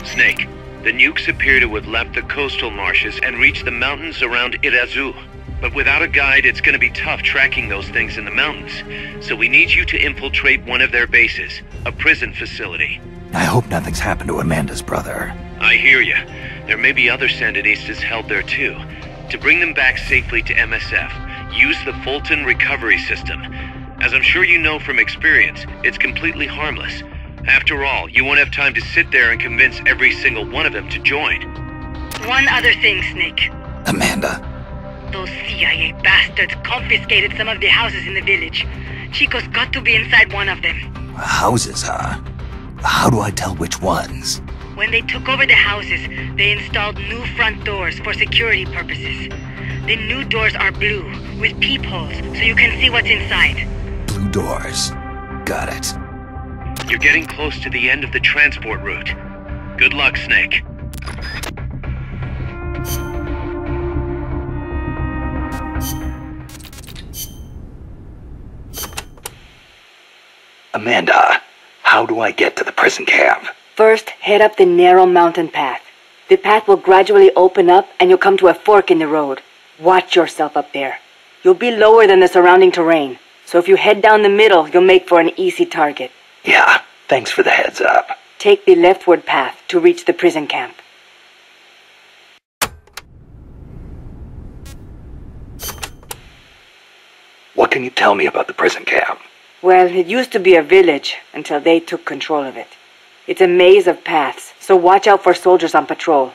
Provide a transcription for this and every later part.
Snake, the nukes appear to have left the coastal marshes and reached the mountains around Irazu. But without a guide, it's gonna be tough tracking those things in the mountains. So we need you to infiltrate one of their bases, a prison facility. I hope nothing's happened to Amanda's brother. I hear ya. There may be other Sandinistas held there too. To bring them back safely to MSF, use the Fulton recovery system. As I'm sure you know from experience, it's completely harmless. After all, you won't have time to sit there and convince every single one of them to join. One other thing, Snake. Amanda. Those CIA bastards confiscated some of the houses in the village. Chico's got to be inside one of them. Houses, huh? How do I tell which ones? When they took over the houses, they installed new front doors for security purposes. The new doors are blue, with peepholes, so you can see what's inside. Blue doors. Got it. You're getting close to the end of the transport route. Good luck, Snake. Amanda, how do I get to the prison camp? First, head up the narrow mountain path. The path will gradually open up and you'll come to a fork in the road. Watch yourself up there. You'll be lower than the surrounding terrain, so if you head down the middle, you'll make for an easy target. Yeah, thanks for the heads up. Take the leftward path to reach the prison camp. What can you tell me about the prison camp? Well, it used to be a village until they took control of it. It's a maze of paths, so watch out for soldiers on patrol.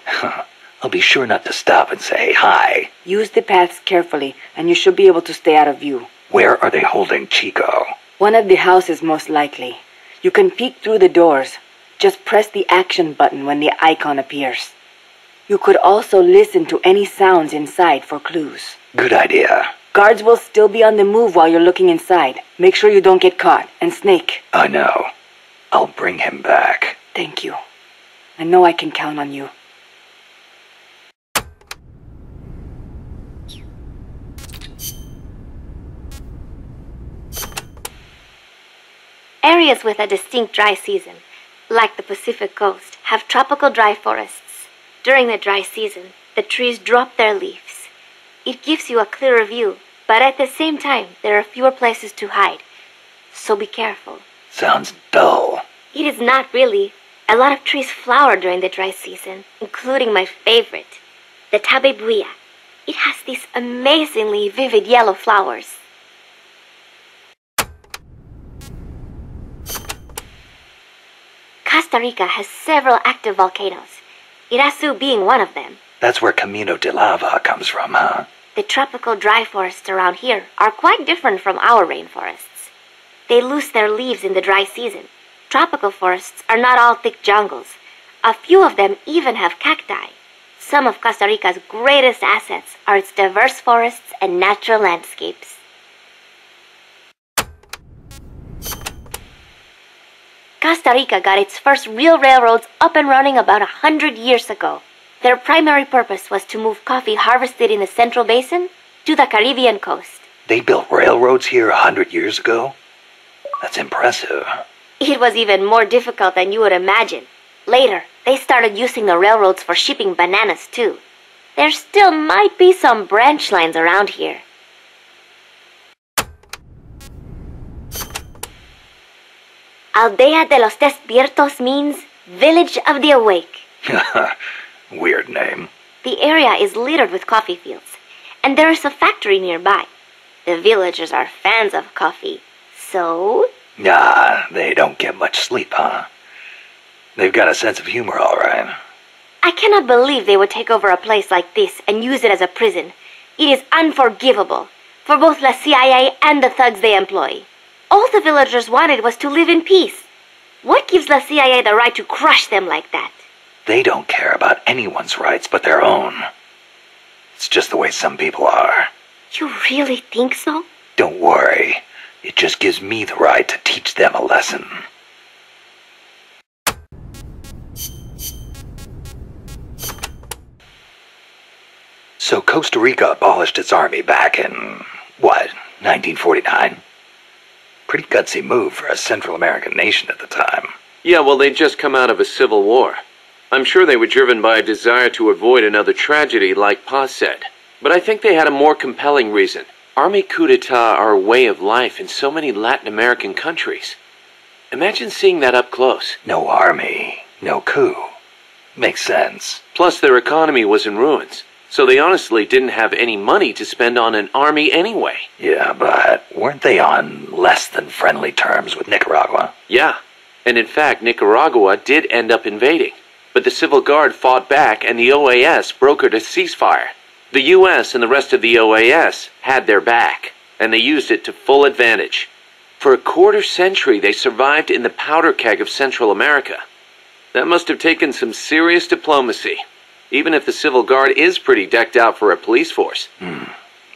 I'll be sure not to stop and say hi. Use the paths carefully, and you should be able to stay out of view. Where are they holding Chico? One of the houses, most likely. You can peek through the doors. Just press the action button when the icon appears. You could also listen to any sounds inside for clues. Good idea. Guards will still be on the move while you're looking inside. Make sure you don't get caught. And Snake. I know. I'll bring him back. Thank you. I know I can count on you. Areas with a distinct dry season, like the Pacific coast, have tropical dry forests. During the dry season, the trees drop their leaves. It gives you a clearer view, but at the same time, there are fewer places to hide. So be careful. Sounds dull. It is not really. A lot of trees flower during the dry season, including my favorite, the tabebuya. It has these amazingly vivid yellow flowers. Costa Rica has several active volcanoes, Irazu being one of them. That's where Camino de Lava comes from, huh? The tropical dry forests around here are quite different from our rainforests. They lose their leaves in the dry season. Tropical forests are not all thick jungles. A few of them even have cacti. Some of Costa Rica's greatest assets are its diverse forests and natural landscapes. Costa Rica got its first real railroads up and running about 100 years ago. Their primary purpose was to move coffee harvested in the Central Basin to the Caribbean coast. They built railroads here 100 years ago? That's impressive. It was even more difficult than you would imagine. Later, they started using the railroads for shipping bananas too. There still might be some branch lines around here. Aldea de los Despiertos means Village of the Awake. Weird name. The area is littered with coffee fields, and there is a factory nearby. The villagers are fans of coffee, so... Nah, they don't get much sleep, huh? They've got a sense of humor, all right. I cannot believe they would take over a place like this and use it as a prison. It is unforgivable for both the CIA and the thugs they employ. All the villagers wanted was to live in peace. What gives the CIA the right to crush them like that? They don't care about anyone's rights but their own. It's just the way some people are. You really think so? Don't worry. It just gives me the right to teach them a lesson. So Costa Rica abolished its army back in, what, 1949? Pretty gutsy move for a Central American nation at the time. Yeah, well, they'd just come out of a civil war. I'm sure they were driven by a desire to avoid another tragedy, like Pa said. But I think they had a more compelling reason. Army coup d'etat are a way of life in so many Latin American countries. Imagine seeing that up close. No army, no coup. Makes sense. Plus, their economy was in ruins, so they honestly didn't have any money to spend on an army anyway. Yeah, but weren't they on less than friendly terms with Nicaragua? Yeah, and in fact, Nicaragua did end up invading. But the Civil Guard fought back and the OAS brokered a ceasefire. The U.S. and the rest of the OAS had their back, and they used it to full advantage. For a quarter century, they survived in the powder keg of Central America. That must have taken some serious diplomacy, even if the Civil Guard is pretty decked out for a police force.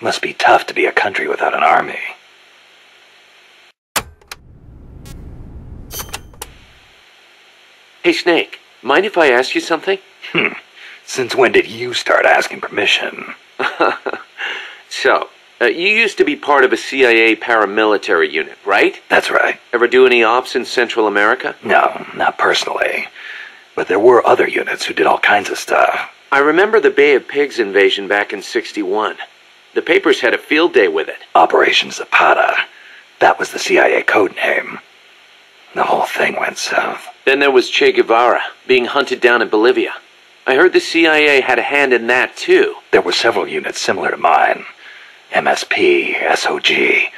Must be tough to be a country without an army. Hey, Snake, mind if I ask you something? Since when did you start asking permission? So, you used to be part of a CIA paramilitary unit, right? That's right. Ever do any ops in Central America? No, not personally. But there were other units who did all kinds of stuff. I remember the Bay of Pigs invasion back in '61. The papers had a field day with it. Operation Zapata. That was the CIA code name. The whole thing went south. Then there was Che Guevara, being hunted down in Bolivia. I heard the CIA had a hand in that, too. There were several units similar to mine. MSP, SOG.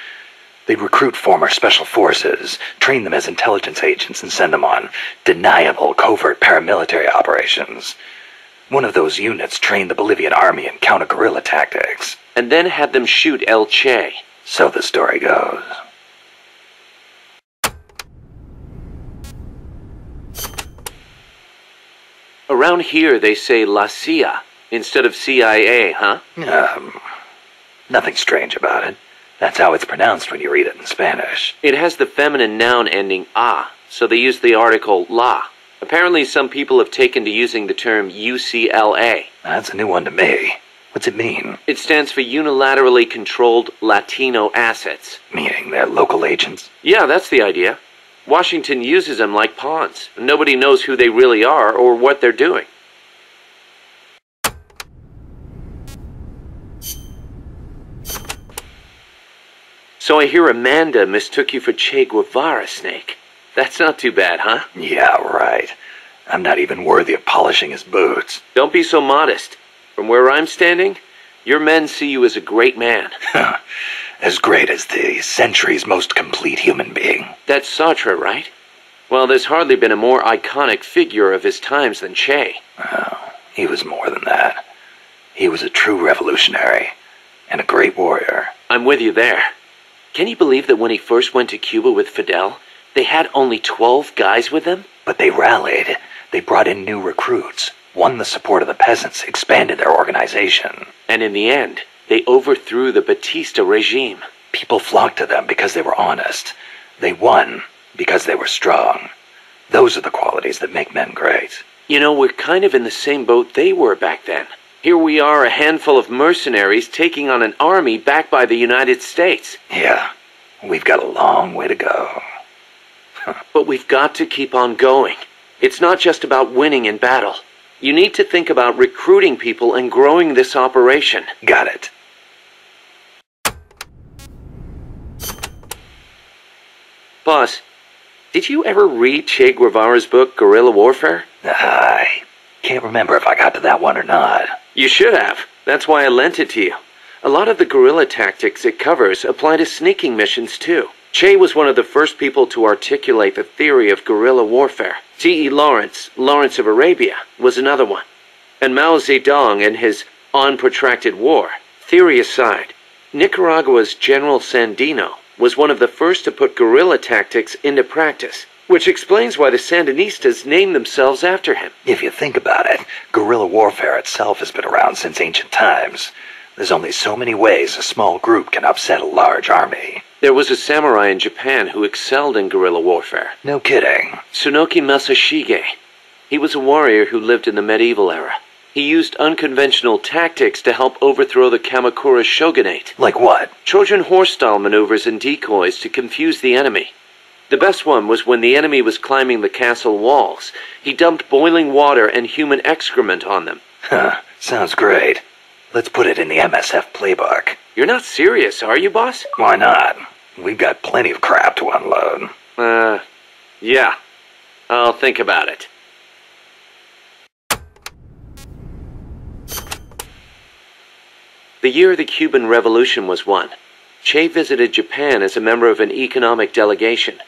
They'd recruit former special forces, train them as intelligence agents, and send them on deniable covert paramilitary operations. One of those units trained the Bolivian army in counter-guerrilla tactics. And then had them shoot El Che. So the story goes. Around here they say La CIA instead of CIA, huh? Nothing strange about it. That's how it's pronounced when you read it in Spanish. It has the feminine noun ending a, so they use the article la. Apparently some people have taken to using the term UCLA. That's a new one to me. What's it mean? It stands for Unilaterally Controlled Latino Assets. Meaning they're local agents? Yeah, that's the idea. Washington uses them like pawns. Nobody knows who they really are or what they're doing. So I hear Amanda mistook you for Che Guevara, Snake. That's not too bad, huh? Yeah, right. I'm not even worthy of polishing his boots. Don't be so modest. From where I'm standing, your men see you as a great man. As great as the century's most complete human being. That's Sartre, right? Well, there's hardly been a more iconic figure of his times than Che. Oh, he was more than that. He was a true revolutionary and a great warrior. I'm with you there. Can you believe that when he first went to Cuba with Fidel, they had only 12 guys with them? But they rallied. They brought in new recruits, won the support of the peasants, expanded their organization. And in the end, they overthrew the Batista regime. People flocked to them because they were honest. They won because they were strong. Those are the qualities that make men great. You know, we're kind of in the same boat they were back then. Here we are, a handful of mercenaries taking on an army backed by the United States. Yeah, we've got a long way to go. But we've got to keep on going. It's not just about winning in battle. You need to think about recruiting people and growing this operation. Got it. Boss, did you ever read Che Guevara's book, Guerrilla Warfare? I can't remember if I got to that one or not. You should have. That's why I lent it to you. A lot of the guerrilla tactics it covers apply to sneaking missions, too. Che was one of the first people to articulate the theory of guerrilla warfare. C.E. Lawrence of Arabia, was another one. And Mao Zedong and his On Protracted War. Theory aside, Nicaragua's General Sandino was one of the first to put guerrilla tactics into practice, which explains why the Sandinistas named themselves after him. If you think about it, guerrilla warfare itself has been around since ancient times. There's only so many ways a small group can upset a large army. There was a samurai in Japan who excelled in guerrilla warfare. No kidding. Tsunoki Masashige. He was a warrior who lived in the medieval era. He used unconventional tactics to help overthrow the Kamakura shogunate. Like what? Trojan horse-style maneuvers and decoys to confuse the enemy. The best one was when the enemy was climbing the castle walls. He dumped boiling water and human excrement on them. Huh, sounds great. Let's put it in the MSF playbook. You're not serious, are you, boss? Why not? We've got plenty of crap to unload. Yeah. I'll think about it. The year the Cuban Revolution was won, Che visited Japan as a member of an economic delegation.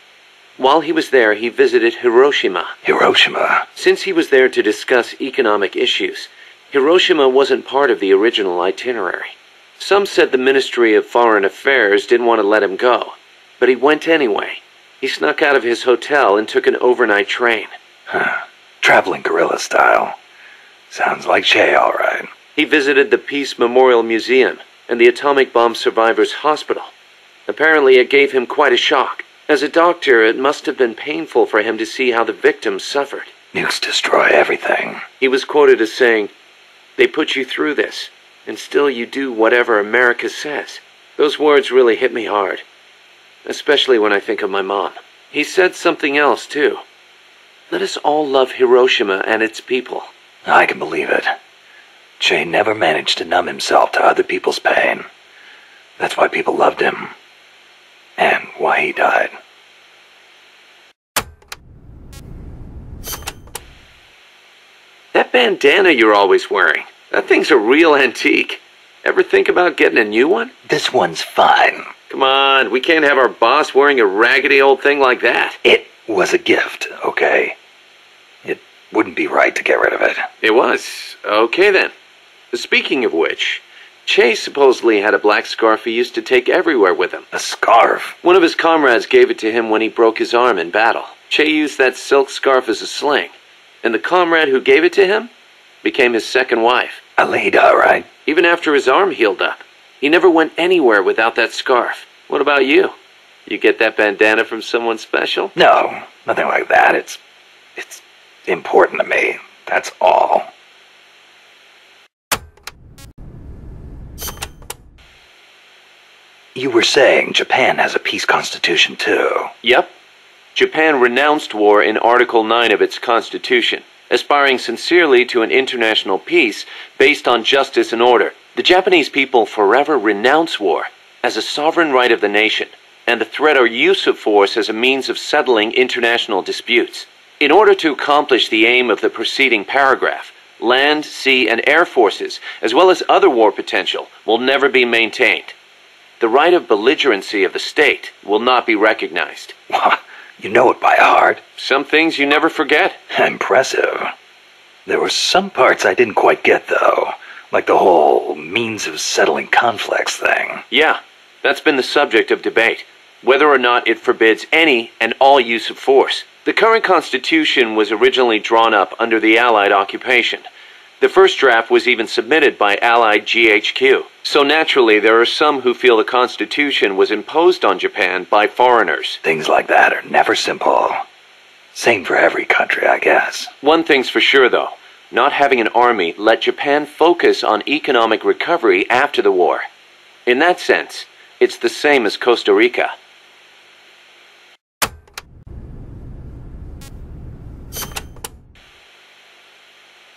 While he was there, he visited Hiroshima. Hiroshima? Since he was there to discuss economic issues, Hiroshima wasn't part of the original itinerary. Some said the Ministry of Foreign Affairs didn't want to let him go, but he went anyway. He snuck out of his hotel and took an overnight train. Huh. Traveling guerrilla style. Sounds like Che, all right. He visited the Peace Memorial Museum and the Atomic Bomb Survivors Hospital. Apparently it gave him quite a shock. As a doctor, it must have been painful for him to see how the victims suffered. Nukes destroy everything. He was quoted as saying, "They put you through this, and still you do whatever America says." Those words really hit me hard, especially when I think of my mom. He said something else, too. Let us all love Hiroshima and its people. I can believe it. Che never managed to numb himself to other people's pain. That's why people loved him. And why he died. That bandana you're always wearing, that thing's a real antique. Ever think about getting a new one? This one's fine. Come on, we can't have our boss wearing a raggedy old thing like that. It was a gift, okay? It wouldn't be right to get rid of it. It was. Okay then. Speaking of which, Che supposedly had a black scarf he used to take everywhere with him. A scarf? One of his comrades gave it to him when he broke his arm in battle. Che used that silk scarf as a sling, and the comrade who gave it to him became his second wife. Alida, right? Even after his arm healed up, he never went anywhere without that scarf. What about you? You get that bandana from someone special? No, nothing like that. It's important to me. That's all. You were saying Japan has a peace constitution too. Yep. Japan renounced war in Article 9 of its constitution, aspiring sincerely to an international peace based on justice and order. The Japanese people forever renounce war as a sovereign right of the nation, and the threat or use of force as a means of settling international disputes. In order to accomplish the aim of the preceding paragraph, land, sea, and air forces, as well as other war potential, will never be maintained. The right of belligerency of the state will not be recognized. You know it by heart. Some things you never forget. Impressive. There were some parts I didn't quite get, though. Like the whole means of settling conflicts thing. Yeah, that's been the subject of debate. Whether or not it forbids any and all use of force. The current Constitution was originally drawn up under the Allied occupation. The first draft was even submitted by Allied GHQ. So naturally, there are some who feel the Constitution was imposed on Japan by foreigners. Things like that are never simple. Same for every country, I guess. One thing's for sure, though. Not having an army let Japan focus on economic recovery after the war. In that sense, it's the same as Costa Rica.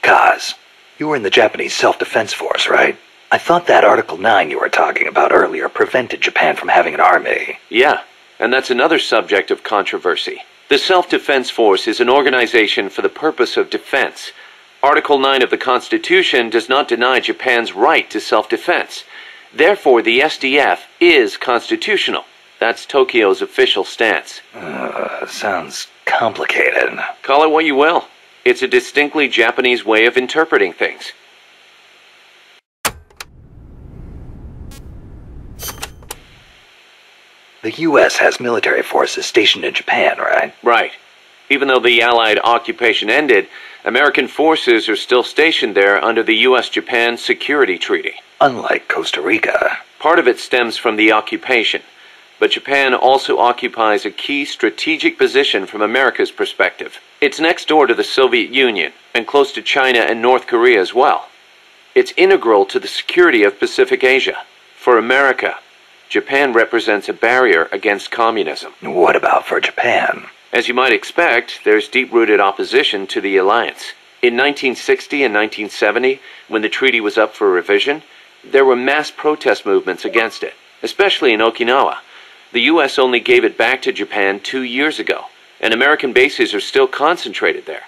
Kaz, you were in the Japanese Self-Defense Force, right? I thought that Article 9 you were talking about earlier prevented Japan from having an army. Yeah, and that's another subject of controversy. The Self-Defense Force is an organization for the purpose of defense. Article 9 of the Constitution does not deny Japan's right to self-defense. Therefore, the SDF is constitutional. That's Tokyo's official stance. Sounds complicated. Call it what you will. It's a distinctly Japanese way of interpreting things. The U.S. has military forces stationed in Japan, right? Right. Even though the Allied occupation ended, American forces are still stationed there under the U.S.-Japan Security Treaty. Unlike Costa Rica. Part of it stems from the occupation, but Japan also occupies a key strategic position from America's perspective. It's next door to the Soviet Union, and close to China and North Korea as well. It's integral to the security of Pacific Asia. For America, Japan represents a barrier against communism. What about for Japan? As you might expect, there's deep-rooted opposition to the alliance. In 1960 and 1970, when the treaty was up for revision, there were mass protest movements against it, especially in Okinawa. The U.S. only gave it back to Japan 2 years ago, and American bases are still concentrated there.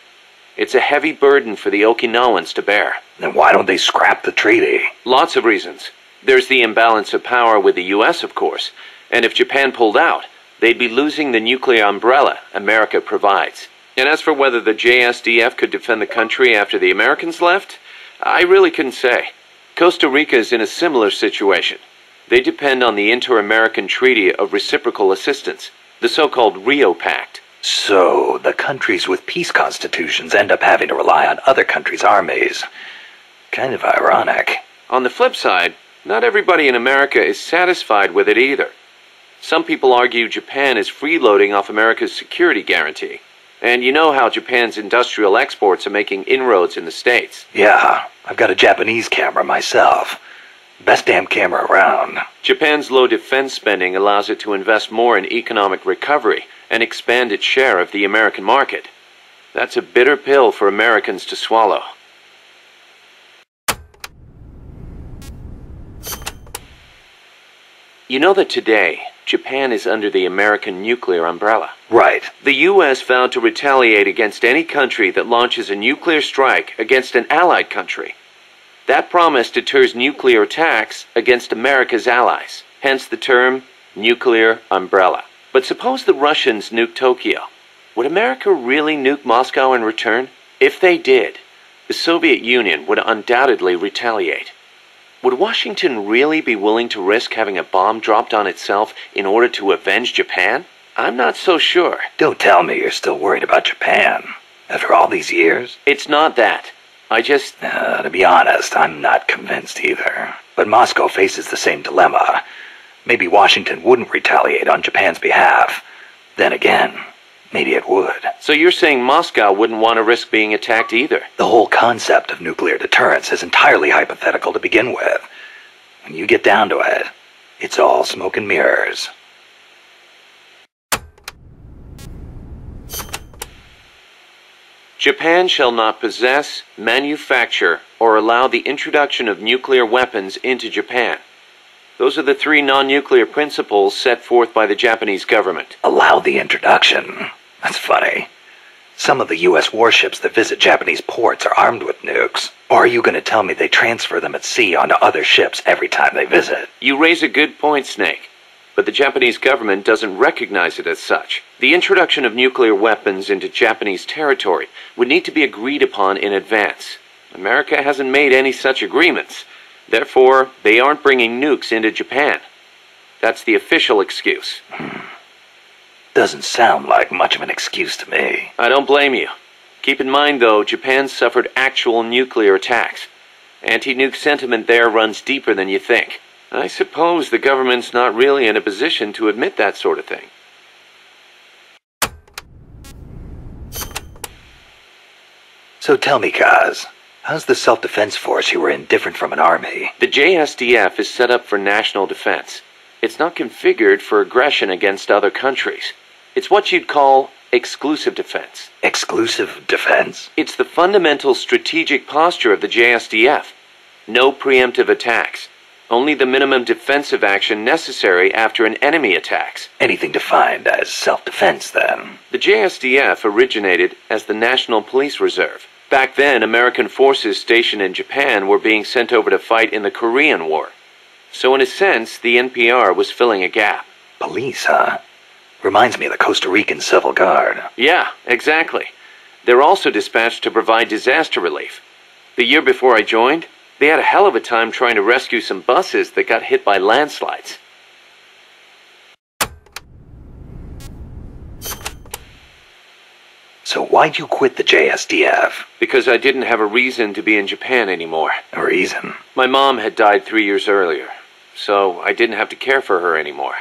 It's a heavy burden for the Okinawans to bear. Then why don't they scrap the treaty? Lots of reasons. There's the imbalance of power with the U.S., of course, and if Japan pulled out, they'd be losing the nuclear umbrella America provides. And as for whether the JSDF could defend the country after the Americans left, I really couldn't say. Costa Rica is in a similar situation. They depend on the Inter-American Treaty of Reciprocal Assistance, the so-called Rio Pact. So, the countries with peace constitutions end up having to rely on other countries' armies. Kind of ironic. On the flip side, not everybody in America is satisfied with it either. Some people argue Japan is freeloading off America's security guarantee. And you know how Japan's industrial exports are making inroads in the States. Yeah, I've got a Japanese camera myself. Best damn camera around. Japan's low defense spending allows it to invest more in economic recovery and expand its share of the American market. That's a bitter pill for Americans to swallow. You know that today, Japan is under the American nuclear umbrella. Right. The U.S. vowed to retaliate against any country that launches a nuclear strike against an allied country. That promise deters nuclear attacks against America's allies, hence the term nuclear umbrella. But suppose the Russians nuke Tokyo. Would America really nuke Moscow in return? If they did, the Soviet Union would undoubtedly retaliate. Would Washington really be willing to risk having a bomb dropped on itself in order to avenge Japan? I'm not so sure. Don't tell me you're still worried about Japan. After all these years? It's not that. To be honest, I'm not convinced either. But Moscow faces the same dilemma. Maybe Washington wouldn't retaliate on Japan's behalf. Then again, maybe it would. So you're saying Moscow wouldn't want to risk being attacked either? The whole concept of nuclear deterrence is entirely hypothetical to begin with. When you get down to it, it's all smoke and mirrors. Japan shall not possess, manufacture, or allow the introduction of nuclear weapons into Japan. Those are the 3 non-nuclear principles set forth by the Japanese government. Allow the introduction? That's funny. Some of the U.S. warships that visit Japanese ports are armed with nukes. Or are you going to tell me they transfer them at sea onto other ships every time they visit? You raise a good point, Snake. But the Japanese government doesn't recognize it as such. The introduction of nuclear weapons into Japanese territory would need to be agreed upon in advance. America hasn't made any such agreements. Therefore, they aren't bringing nukes into Japan. That's the official excuse. Doesn't sound like much of an excuse to me. I don't blame you. Keep in mind, though, Japan suffered actual nuclear attacks. Anti-nuke sentiment there runs deeper than you think. I suppose the government's not really in a position to admit that sort of thing. So tell me, Kaz, how's the self-defense force you were in different from an army? The JSDF is set up for national defense. It's not configured for aggression against other countries. It's what you'd call exclusive defense. Exclusive defense? It's the fundamental strategic posture of the JSDF. No preemptive attacks. Only the minimum defensive action necessary after an enemy attacks. Anything defined as self-defense, then? The JSDF originated as the National Police Reserve. Back then, American forces stationed in Japan were being sent over to fight in the Korean War. So in a sense, the NPR was filling a gap. Police, huh? Reminds me of the Costa Rican Civil Guard. Yeah, exactly. They're also dispatched to provide disaster relief. The year before I joined, they had a hell of a time trying to rescue some buses that got hit by landslides. So why'd you quit the JSDF? Because I didn't have a reason to be in Japan anymore. A reason? My mom had died 3 years earlier, so I didn't have to care for her anymore.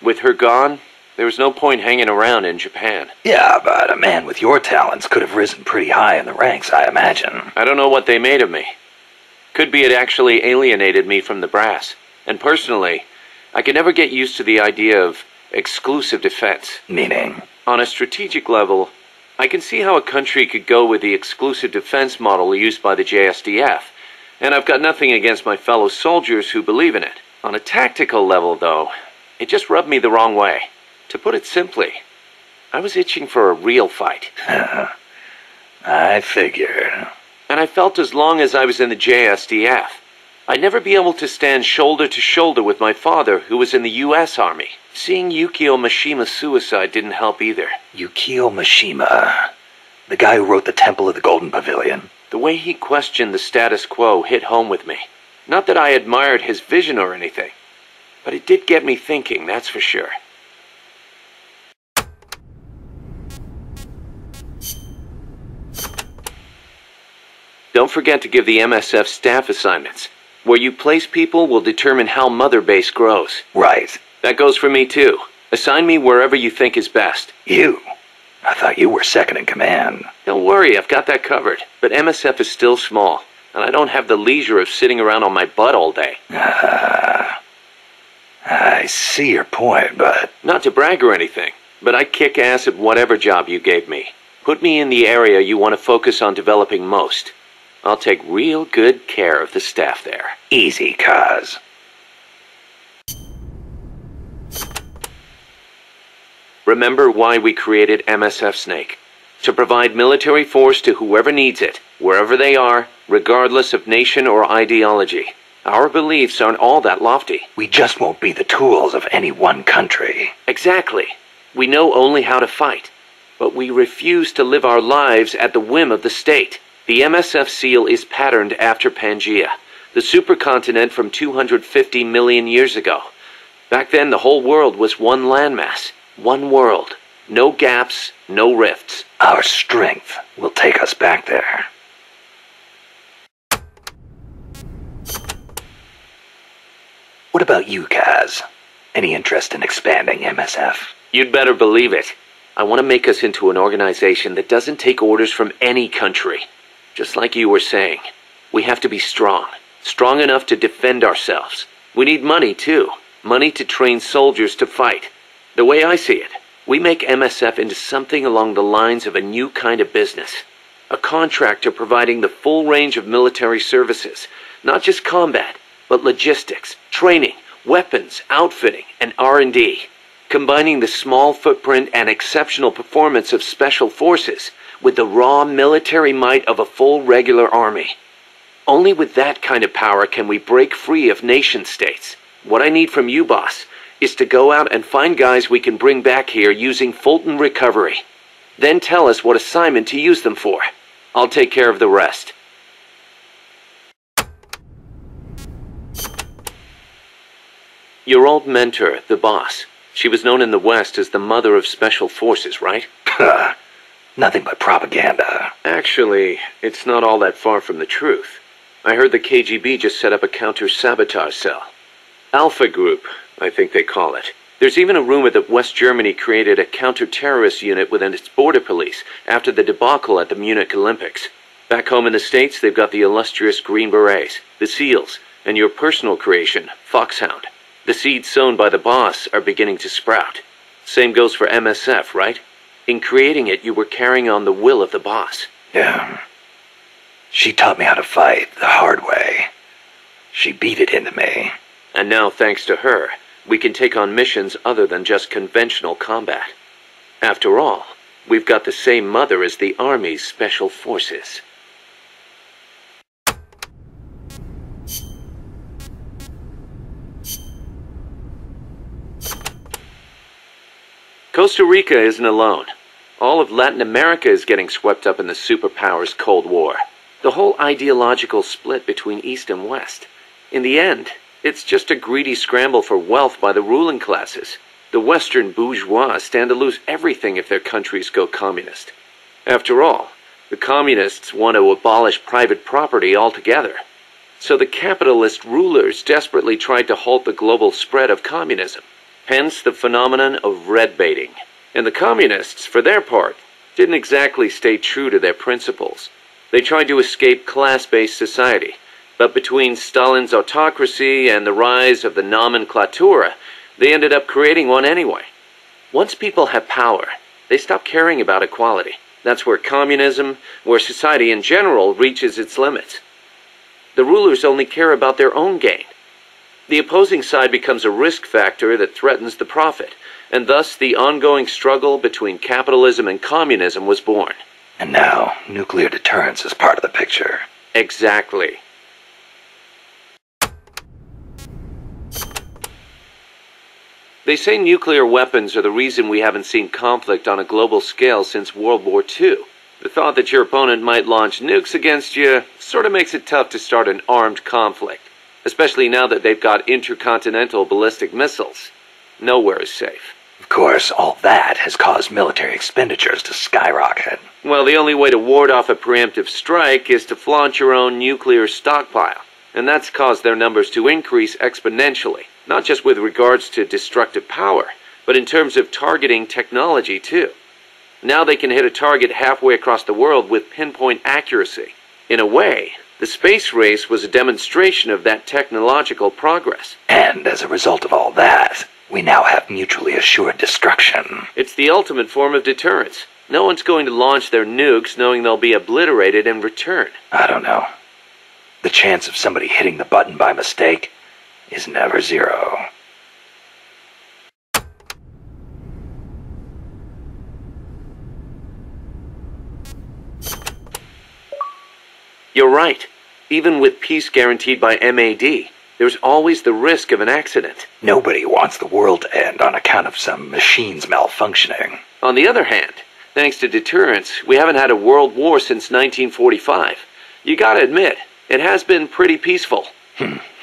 With her gone, there was no point hanging around in Japan. Yeah, but a man with your talents could have risen pretty high in the ranks, I imagine. I don't know what they made of me. Could be it actually alienated me from the brass. And personally, I can never get used to the idea of exclusive defense. Meaning? On a strategic level, I can see how a country could go with the exclusive defense model used by the JSDF, and I've got nothing against my fellow soldiers who believe in it. On a tactical level, though, it just rubbed me the wrong way. To put it simply, I was itching for a real fight. I figured. And I felt as long as I was in the JSDF, I'd never be able to stand shoulder to shoulder with my father, who was in the U.S. Army. Seeing Yukio Mishima's suicide didn't help either. Yukio Mishima, the guy who wrote The Temple of the Golden Pavilion. The way he questioned the status quo hit home with me. Not that I admired his vision or anything, but it did get me thinking, that's for sure. Don't forget to give the MSF staff assignments. Where you place people will determine how Mother Base grows. Right. That goes for me too. Assign me wherever you think is best. You? I thought you were second in command. Don't worry, I've got that covered. But MSF is still small, and I don't have the leisure of sitting around on my butt all day. I see your point, but... Not to brag or anything, but I kick ass at whatever job you gave me. Put me in the area you want to focus on developing most. I'll take real good care of the staff there. Easy, Kaz. Remember why we created MSF Snake. To provide military force to whoever needs it, wherever they are, regardless of nation or ideology. Our beliefs aren't all that lofty. We just won't be the tools of any one country. Exactly. We know only how to fight. But we refuse to live our lives at the whim of the state. The MSF seal is patterned after Pangaea, the supercontinent from 250 million years ago. Back then, the whole world was one landmass, one world. No gaps, no rifts. Our strength will take us back there. What about you, Kaz? Any interest in expanding MSF? You'd better believe it. I want to make us into an organization that doesn't take orders from any country. Just like you were saying, we have to be strong. Strong enough to defend ourselves. We need money, too. Money to train soldiers to fight. The way I see it, we make MSF into something along the lines of a new kind of business. A contractor providing the full range of military services. Not just combat, but logistics, training, weapons, outfitting, and R&D. Combining the small footprint and exceptional performance of special forces with the raw military might of a full regular army. Only with that kind of power can we break free of nation-states. What I need from you, boss, is to go out and find guys we can bring back here using Fulton Recovery. Then tell us what assignment to use them for. I'll take care of the rest. Your old mentor, the boss. She was known in the West as the mother of special forces, right? Nothing but propaganda. Actually, it's not all that far from the truth. I heard the KGB just set up a counter-sabotage cell. Alpha Group, I think they call it. There's even a rumor that West Germany created a counter-terrorist unit within its border police after the debacle at the Munich Olympics. Back home in the States, they've got the illustrious Green Berets, the SEALs, and your personal creation, Foxhound. The seeds sown by the boss are beginning to sprout. Same goes for MSF, right? In creating it, you were carrying on the will of the boss. Yeah. She taught me how to fight the hard way. She beat it into me. And now, thanks to her, we can take on missions other than just conventional combat. After all, we've got the same mother as the Army's Special Forces. Costa Rica isn't alone. All of Latin America is getting swept up in the superpowers' Cold War. The whole ideological split between East and West. In the end, it's just a greedy scramble for wealth by the ruling classes. The Western bourgeois stand to lose everything if their countries go communist. After all, the communists want to abolish private property altogether. So the capitalist rulers desperately tried to halt the global spread of communism. Hence the phenomenon of red baiting. And the communists, for their part, didn't exactly stay true to their principles. They tried to escape class-based society. But between Stalin's autocracy and the rise of the nomenklatura, They ended up creating one anyway. Once people have power, they stop caring about equality. That's where communism, where society in general reaches its limits. The rulers only care about their own gain. The opposing side becomes a risk factor that threatens the profit, and thus the ongoing struggle between capitalism and communism was born. And now, nuclear deterrence is part of the picture. Exactly. They say nuclear weapons are the reason we haven't seen conflict on a global scale since World War II. The thought that your opponent might launch nukes against you sort of makes it tough to start an armed conflict, especially now that they've got intercontinental ballistic missiles. Nowhere is safe. Of course, all that has caused military expenditures to skyrocket. Well, the only way to ward off a preemptive strike is to flaunt your own nuclear stockpile, and that's caused their numbers to increase exponentially, not just with regards to destructive power, but in terms of targeting technology too. Now they can hit a target halfway across the world with pinpoint accuracy. In a way, the space race was a demonstration of that technological progress. And as a result of all that, we now have mutually assured destruction. It's the ultimate form of deterrence. No one's going to launch their nukes knowing they'll be obliterated in return. I don't know. The chance of somebody hitting the button by mistake is never zero. You're right. Even with peace guaranteed by MAD, there's always the risk of an accident. Nobody wants the world to end on account of some machines malfunctioning. On the other hand, thanks to deterrence, we haven't had a world war since 1945. You gotta admit, it has been pretty peaceful.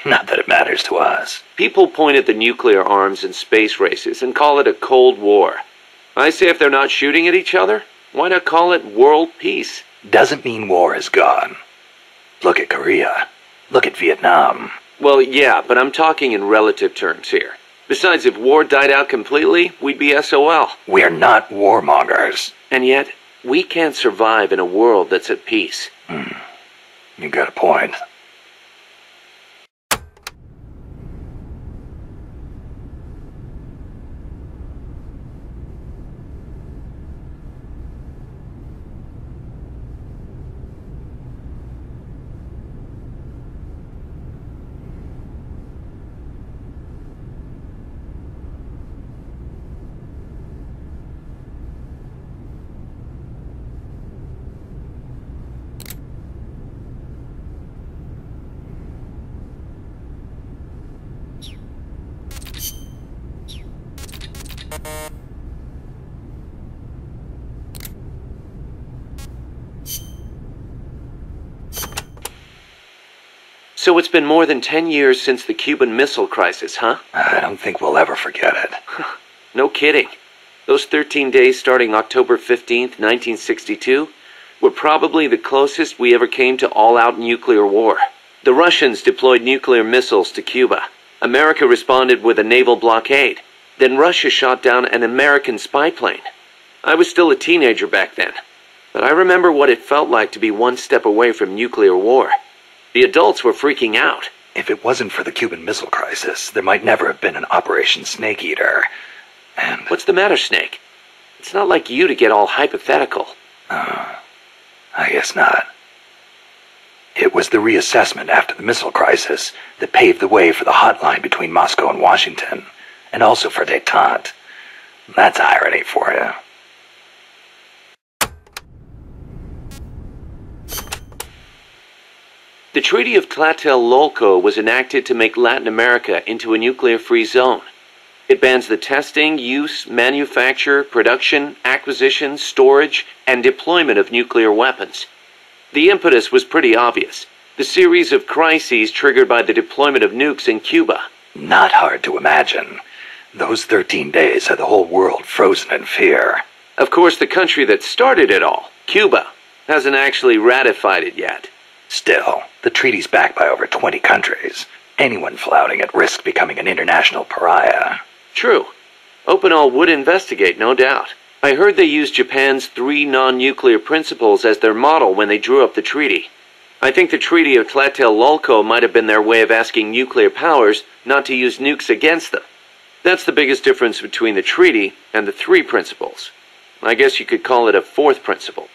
Not that it matters to us. People point at the nuclear arms and space races and call it a Cold War. I say if they're not shooting at each other, why not call it world peace? Doesn't mean war is gone. Look at Korea. Look at Vietnam. Well, yeah, but I'm talking in relative terms here. Besides, if war died out completely, we'd be SOL. We're not warmongers. And yet, we can't survive in a world that's at peace. You got a point. So it's been more than 10 years since the Cuban Missile Crisis, huh? I don't think we'll ever forget it. No kidding. Those 13 days starting October 15th, 1962, were probably the closest we ever came to all-out nuclear war. The Russians deployed nuclear missiles to Cuba. America responded with a naval blockade. Then Russia shot down an American spy plane. I was still a teenager back then, but I remember what it felt like to be one step away from nuclear war. The adults were freaking out. If it wasn't for the Cuban Missile Crisis, there might never have been an Operation Snake Eater. And... What's the matter, Snake? It's not like you to get all hypothetical. I guess not. It was the reassessment after the missile crisis that paved the way for the hotline between Moscow and Washington, and also for détente. That's irony for you. The Treaty of Tlatelolco was enacted to make Latin America into a nuclear-free zone. It bans the testing, use, manufacture, production, acquisition, storage, and deployment of nuclear weapons. The impetus was pretty obvious. The series of crises triggered by the deployment of nukes in Cuba. Not hard to imagine. Those 13 days had the whole world frozen in fear. Of course, the country that started it all, Cuba, hasn't actually ratified it yet. Still, the treaty's backed by over 20 countries. Anyone flouting it risks becoming an international pariah. True. Opinol would investigate, no doubt. I heard they used Japan's 3 non-nuclear principles as their model when they drew up the treaty. I think the Treaty of Tlatelolco might have been their way of asking nuclear powers not to use nukes against them. That's the biggest difference between the treaty and the three principles. I guess you could call it a fourth principle.